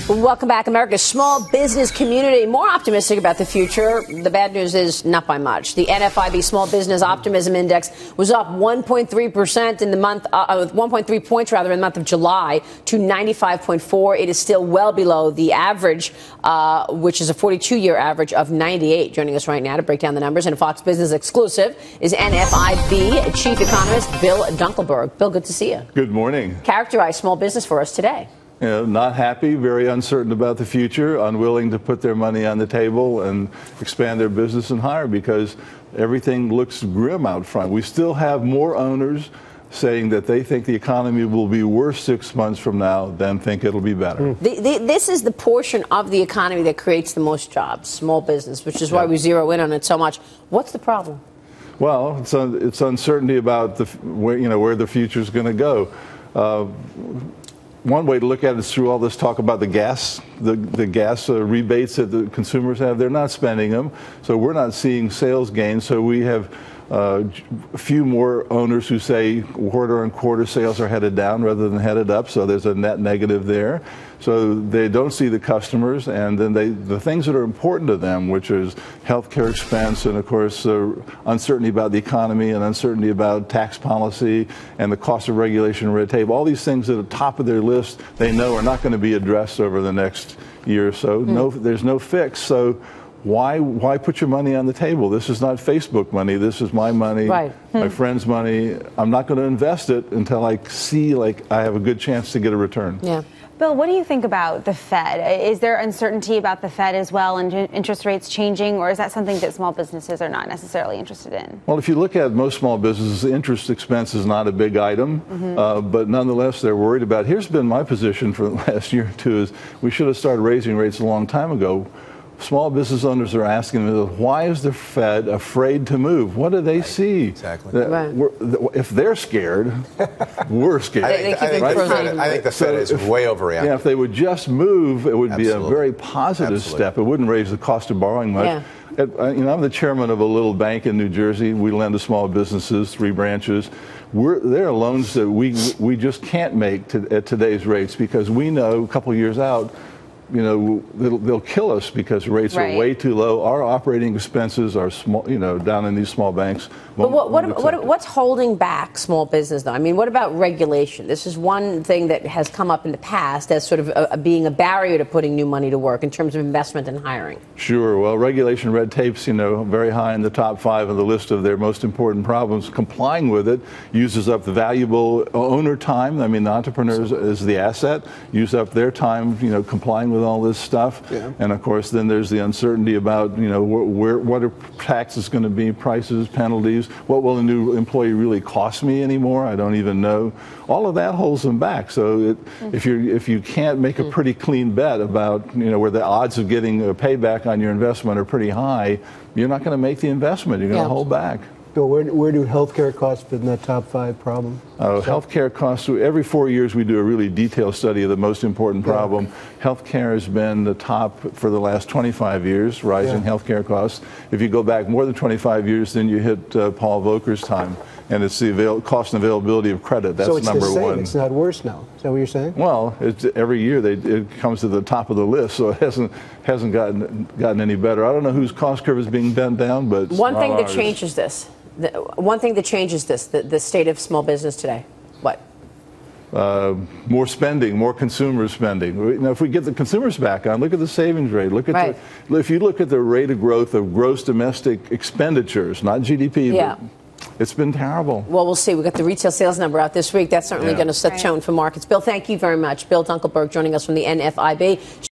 Welcome back. America's small business community more optimistic about the future. The bad news is not by much. The NFIB Small Business Optimism Index was up 1.3% in the month, 1.3 points rather in the month of July to 95.4. It is still well below the average, which is a 42-year average of 98. Joining us right now to break down the numbers in a Fox Business exclusive is NFIB Chief Economist Bill Dunkelberg. Bill, good to see you. Good morning. Characterize small business for us today. Not happy, very uncertain about the future, unwilling to put their money on the table and expand their business and hire because everything looks grim out front. We still have more owners saying that they think the economy will be worse 6 months from now than think it'll be better. This is the portion of the economy that creates the most jobs, small business, which is why we zero in on it so much. What's the problem? Well, it's uncertainty about where the future is going to go. One way to look at it is through all this talk about the gas rebates that the consumers have. They're not spending them, so we're not seeing sales gains. So we have a few more owners who say quarter-on-quarter sales are headed down rather than headed up, so there's a net negative there. So they don't see the customers, and then the things that are important to them, which is healthcare expense and, of course, uncertainty about the economy and uncertainty about tax policy and the cost of regulation and red tape, all these things at the top of their list they know are not going to be addressed over the next year or so. There's no fix. So why put your money on the table? This is not Facebook money. This is my money, my friend's money. I'm not going to invest it until I see like I have a good chance to get a return. Yeah. Bill, what do you think about the Fed? Is there uncertainty about the Fed as well and interest rates changing, or is that something that small businesses are not necessarily interested in? Well, if you look at most small businesses, interest expense is not a big item, but nonetheless, they're worried about it. Here's been my position for the last year or two is we should have started raising rates a long time ago. Small business owners are asking them, why is the Fed afraid to move? What do they see? Exactly. If they're scared, we're scared. I think the Fed is way overreacting. Yeah, if they would just move, it would be a very positive step. It wouldn't raise the cost of borrowing much. Yeah. I'm the chairman of a little bank in New Jersey. We lend to small businesses, 3 branches. There are loans that we just can't make at today's rates because we know a couple of years out, they'll kill us because rates are way too low. Our operating expenses are small, down in these small banks. But what's holding back small business, though? I mean, what about regulation? This is one thing that has come up in the past as sort of being a barrier to putting new money to work in terms of investment and hiring. Sure. Well, regulation, red tape's, very high in the top 5 of the list of their most important problems. Complying with it uses up the valuable owner time. I mean, the entrepreneurs is the asset. Use up their time, complying with all this stuff. Yeah. And of course, then there's the uncertainty about, what are taxes going to be, prices, penalties. What will a new employee really cost me anymore? I don't even know. All of that holds them back. So if you can't make a pretty clean bet about, where the odds of getting a payback on your investment are pretty high, you're not going to make the investment. You're going to hold back. So where do healthcare costs fit in that top 5 problem? Healthcare costs, every 4 years we do a really detailed study of the most important problem. Healthcare has been the top for the last 25 years, rising healthcare costs. If you go back more than 25 years, then you hit Paul Volcker's time. And it's the cost and availability of credit. That's number one. So it's the same. It's not worse now. Is that what you're saying? Well, every year it comes to the top of the list, so it hasn't gotten any better. I don't know whose cost curve is being bent down, but one thing that changes this. The state of small business today. What? More spending, more consumer spending. Now, if we get the consumers back on, look at the savings rate. Look at if you look at the rate of growth of gross domestic expenditures, not GDP. But it's been terrible. Well, we'll see. We got the retail sales number out this week. That's certainly going to set tone for markets. Bill, thank you very much. Bill Dunkelberg joining us from the NFIB.